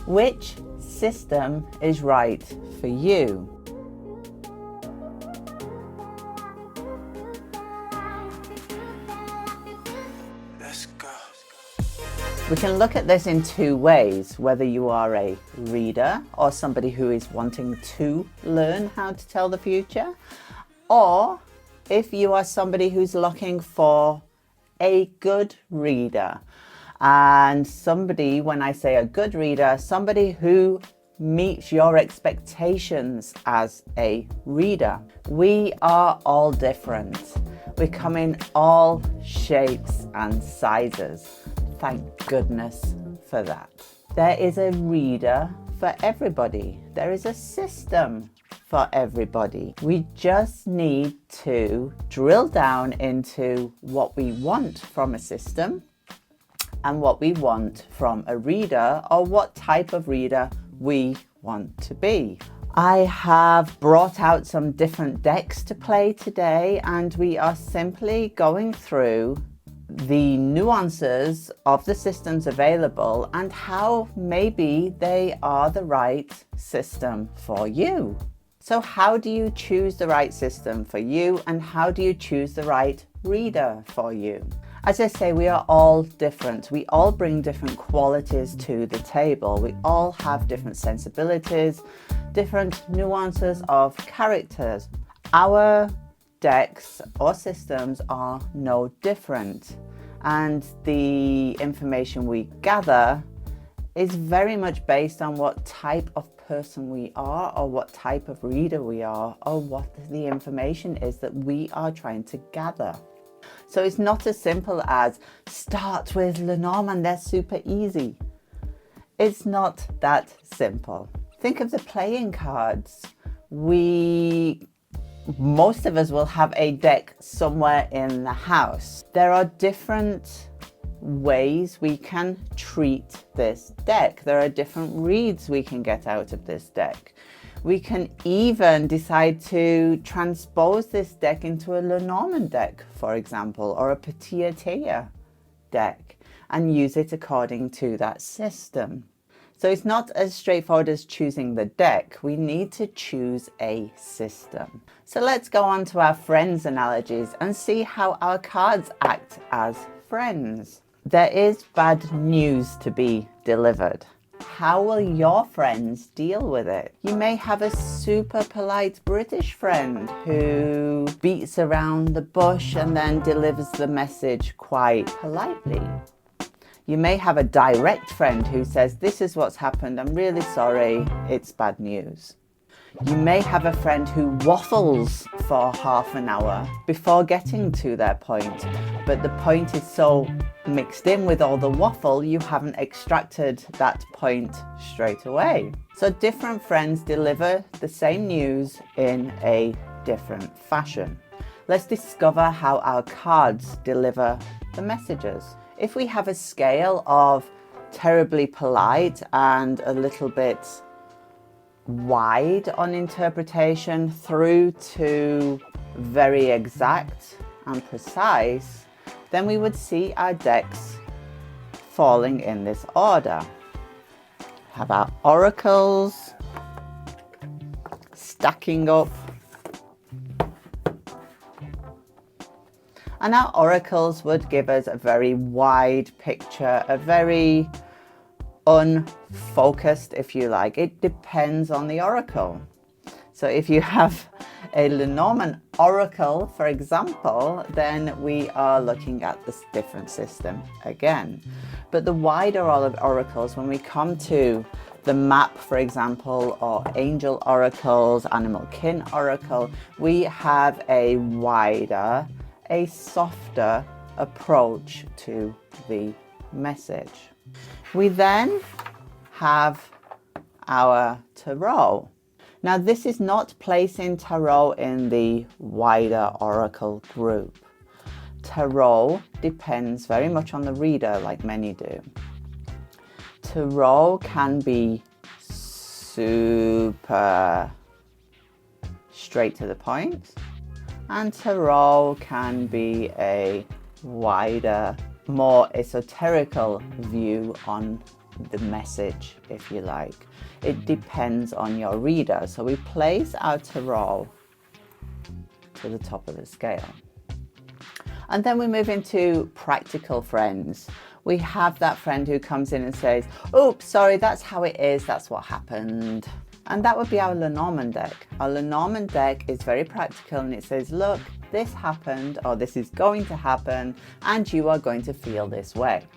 Which system is right for you? We can look at this in two ways, whether you are a reader or somebody who is wanting to learn how to tell the future, or if you are somebody who's looking for a good reader. And somebody, when I say a good reader, somebody who meets your expectations as a reader. We are all different. We come in all shapes and sizes. Thank goodness for that. There is a reader for everybody. There is a system for everybody. We just need to drill down into what we want from a system and what we want from a reader, or what type of reader we want to be. I have brought out some different decks to play today, and we are simply going through the nuances of the systems available and how maybe they are the right system for you. So how do you choose the right system for you, and how do you choose the right reader for you? As I say, we are all different. We all bring different qualities to the table. We all have different sensibilities, different nuances of characters. Our decks or systems are no different, and the information we gather is very much based on what type of person we are, or what type of reader we are, or what the information is that we are trying to gather. So it's not as simple as start with Lenormand, they're super easy. It's not that simple. Think of the playing cards. Most of us will have a deck somewhere in the house. There are different ways we can treat this deck. There are different reads we can get out of this deck. We can even decide to transpose this deck into a Lenormand deck, for example, or a Petit deck, and use it according to that system. So it's not as straightforward as choosing the deck. We need to choose a system. So let's go on to our friends analogies and see how our cards act as friends. There is bad news to be delivered. How will your friends deal with it? You may have a super polite British friend who beats around the bush and then delivers the message quite politely. You may have a direct friend who says, "This is what's happened, I'm really sorry, it's bad news." You may have a friend who waffles for half an hour before getting to their point, but the point is so mixed in with all the waffle, you haven't extracted that point straight away. So different friends deliver the same news in a different fashion. Let's discover how our cards deliver the messages. If we have a scale of terribly polite and a little bit wide on interpretation through to very exact and precise, then we would see our decks falling in this order. Have our oracles stacking up. And our oracles would give us a very wide picture, a very unfocused, if you like. It depends on the oracle. So if you have a Lenormand oracle, for example, then we are looking at this different system again. But the wider oracles, when we come to the map, for example, or angel oracles, animal kin oracle, we have a wider, a softer approach to the message. We then have our tarot. Now, this is not placing tarot in the wider oracle group. Tarot depends very much on the reader, like many do. Tarot can be super straight to the point, and tarot can be a wider, more esoterical view on the message, if you like. It depends on your reader. So we place our tarot to the top of the scale. And then we move into practical friends. We have that friend who comes in and says, oops, sorry, that's how it is, that's what happened. And that would be our Lenormand deck. Our Lenormand deck is very practical and it says, look, this happened, or this is going to happen, and you are going to feel this way.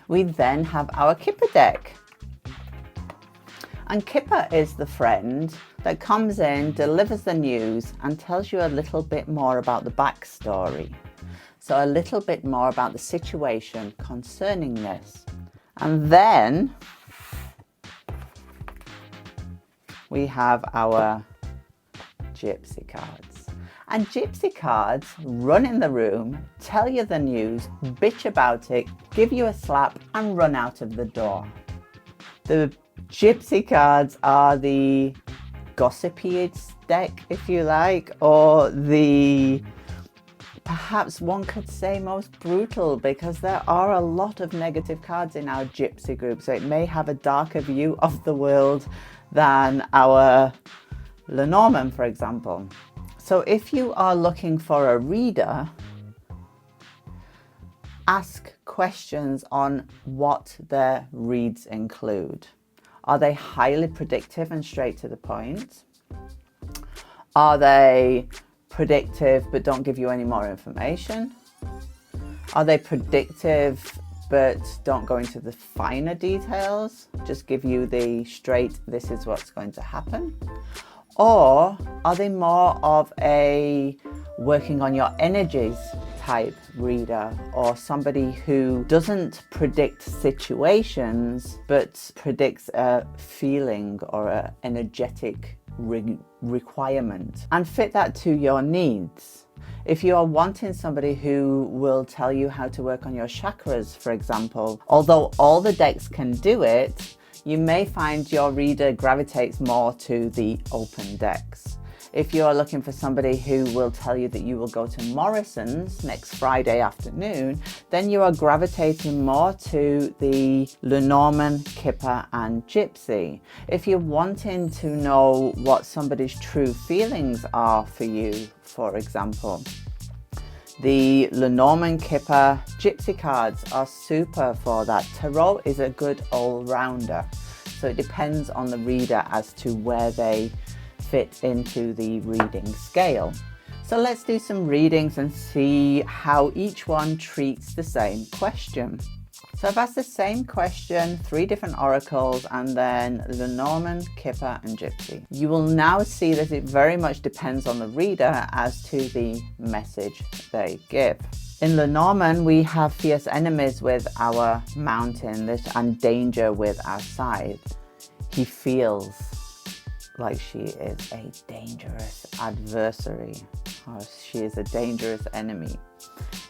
We then have our Kipper deck. And Kipper is the friend that comes in, delivers the news, and tells you a little bit more about the backstory. So a little bit more about the situation concerning this. And then we have our Gypsy cards. And Gypsy cards run in the room, tell you the news, bitch about it, give you a slap, and run out of the door. The Gypsy cards are the gossipy deck, if you like, or the, perhaps one could say, most brutal, because there are a lot of negative cards in our Gypsy group, so it may have a darker view of the world than our Lenormand, for example. So if you are looking for a reader, ask questions on what their reads include. Are they highly predictive and straight to the point? Are they predictive but don't give you any more information? Are they predictive but don't go into the finer details, just give you the straight, this is what's going to happen? Or are they more of a working on your energies type reader, or somebody who doesn't predict situations but predicts a feeling or an energetic requirement, and fit that to your needs? If you are wanting somebody who will tell you how to work on your chakras, for example, although all the decks can do it, you may find your reader gravitates more to the open decks. If you are looking for somebody who will tell you that you will go to Morrison's next Friday afternoon, then you are gravitating more to the Lenormand, Kipper and Gypsy. If you're wanting to know what somebody's true feelings are for you, for example, the Lenormand, Kipper, Gypsy cards are super for that. Tarot is a good all-rounder, so it depends on the reader as to where they fit into the reading scale. So let's do some readings and see how each one treats the same question. So I've asked the same question, 3 different oracles, and then Lenormand, Kipper and Gypsy. You will now see that it very much depends on the reader as to the message they give. In Lenormand, we have fierce enemies with our mountain and danger with our scythe. He feels like she is a dangerous adversary, or she is a dangerous enemy.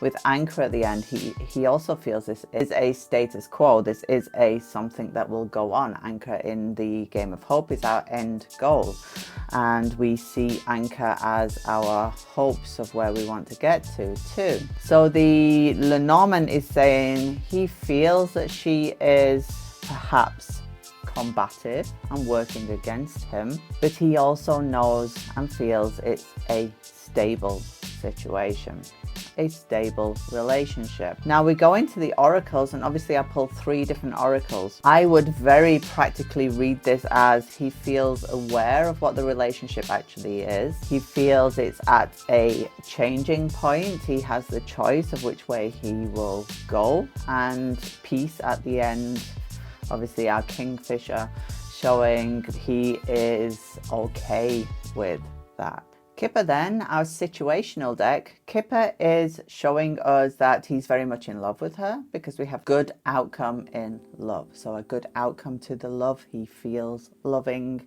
With anchor at the end, he also feels this is a status quo. This is a something that will go on. Anchor in the game of hope is our end goal, and we see anchor as our hopes of where we want to get to too. So the Lenormand is saying he feels that she is perhaps combative and working against him, but he also knows and feels it's a stable situation, a stable relationship. Now we go into the oracles, and obviously I pulled 3 different oracles. I would very practically read this as he feels aware of what the relationship actually is. He feels it's at a changing point. He has the choice of which way he will go, and peace at the end. Obviously our Kingfisher showing he is okay with that. Kipper then, our situational deck. Kipper is showing us that he's very much in love with her, because we have good outcome in love. So a good outcome to the love he feels, loving.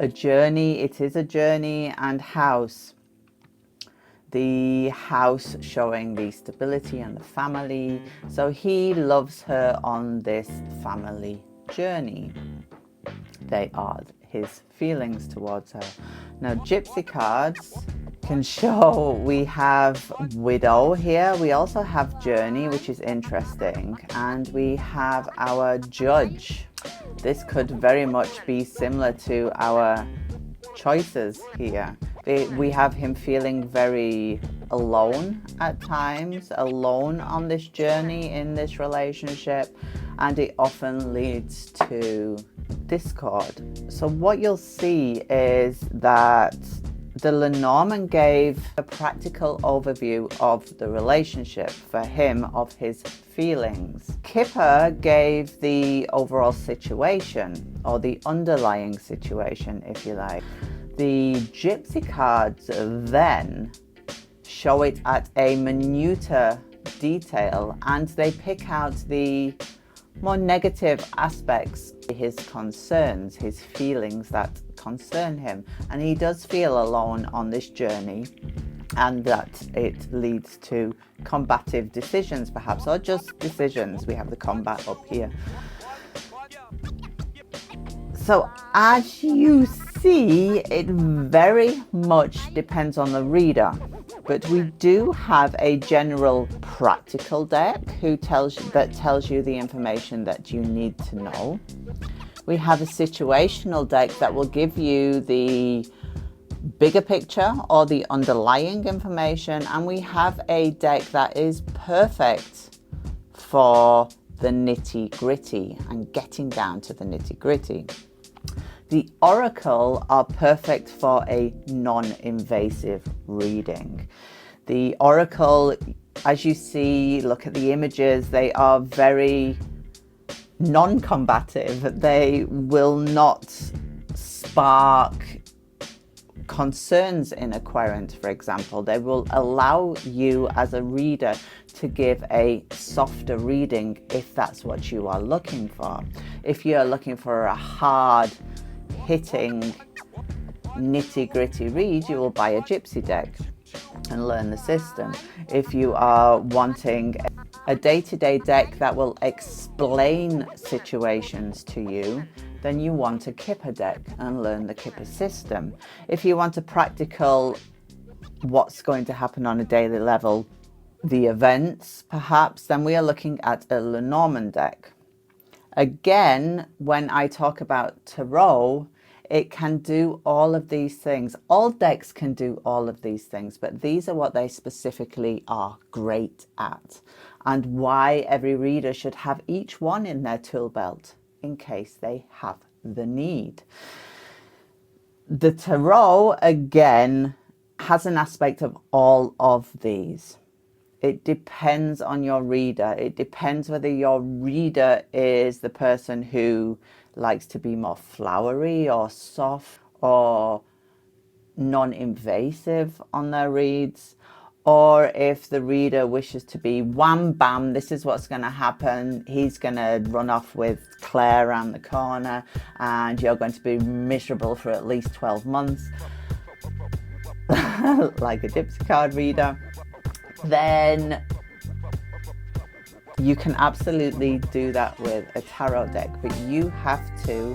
A journey, it is a journey. And house. The house showing the stability and the family. So he loves her on this family journey. They are his feelings towards her. Now Gypsy cards can show we have widow here. We also have journey, which is interesting. And we have our judge. This could very much be similar to our choices here. We have him feeling very alone at times, alone on this journey in this relationship, and it often leads to discord. So what you'll see is that the Lenormand gave a practical overview of the relationship for him, of his feelings. Kipper gave the overall situation, or the underlying situation, if you like. The Gypsy cards then show it at a minuter detail, and they pick out the more negative aspects, his concerns, his feelings that concern him. And he does feel alone on this journey, and that it leads to combative decisions perhaps, or just decisions. We have the combat up here. So as you see, it very much depends on the reader. But we do have a general practical deck that tells you the information that you need to know. We have a situational deck that will give you the bigger picture or the underlying information. And we have a deck that is perfect for the nitty-gritty and getting down to the nitty-gritty. The oracle are perfect for a non-invasive reading. The oracle, as you see, look at the images, they are very non-combative. They will not spark concerns in a querent, for example. They will allow you as a reader to give a softer reading if that's what you are looking for. If you're looking for a hard hitting nitty-gritty read, you will buy a Gypsy deck and learn the system. If you are wanting a day-to-day deck that will explain situations to you, then you want a Kipper deck and learn the Kipper system. If you want a practical, what's going to happen on a daily level, the events perhaps, then we are looking at a Lenormand deck. Again, when I talk about tarot, it can do all of these things. All decks can do all of these things, but these are what they specifically are great at, and why every reader should have each one in their tool belt in case they have the need. The tarot, again, has an aspect of all of these. It depends on your reader. It depends whether your reader is the person who likes to be more flowery or soft or non-invasive on their reads, or if the reader wishes to be wham bam, this is what's going to happen. He's going to run off with Claire around the corner and you're going to be miserable for at least 12 months, like a Gypsy card reader. Then you can absolutely do that with a tarot deck, but you have to,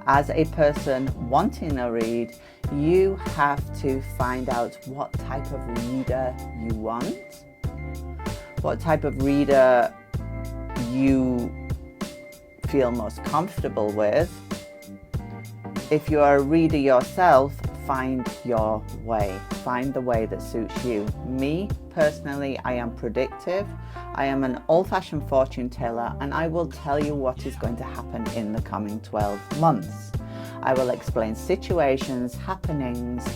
as a person wanting a read, you have to find out what type of reader you want, what type of reader you feel most comfortable with. If you are a reader yourself, find your way. Find the way that suits you. Me, personally, I am predictive. I am an old-fashioned fortune teller, and I will tell you what is going to happen in the coming 12 months. I will explain situations, happenings,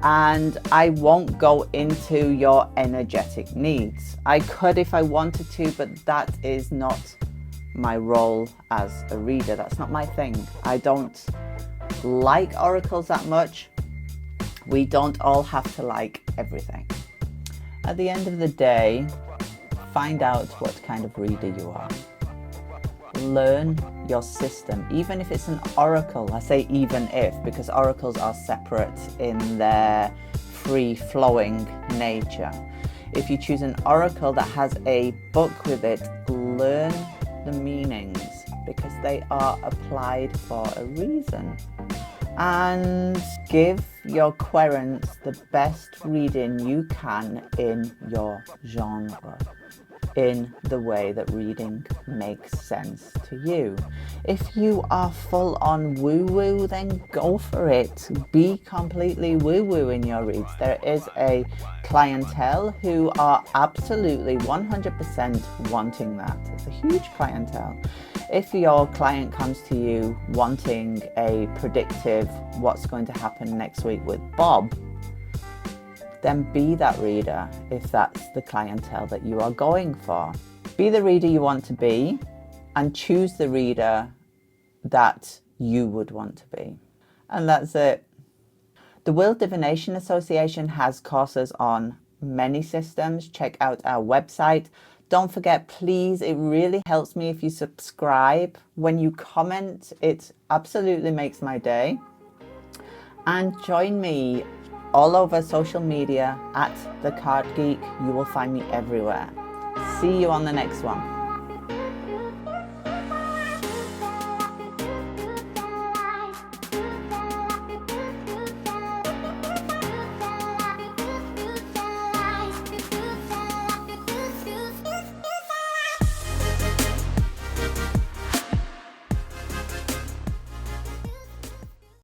and I won't go into your energetic needs. I could if I wanted to, but that is not my role as a reader. That's not my thing. I don't like oracles that much. We don't all have to like everything. At the end of the day, find out what kind of reader you are. Learn your system, even if it's an oracle. I say even if, because oracles are separate in their free-flowing nature. If you choose an oracle that has a book with it, learn the meanings, because they are applied for a reason. and give your querents the best reading you can in your genre, in the way that reading makes sense to you. If you are full on woo-woo, then go for it. Be completely woo-woo in your reads. There is a clientele who are absolutely 100% wanting that. It's a huge clientele. If your client comes to you wanting a predictive what's going to happen next week with Bob, then be that reader if that's the clientele that you are going for. Be the reader you want to be and choose the reader that you would want to be. And that's it. The World Divination Association has courses on many systems. Check out our website. Don't forget, please, it really helps me if you subscribe. When you comment, it absolutely makes my day. And join me all over social media at The Card Geek. You will find me everywhere. See you on the next one.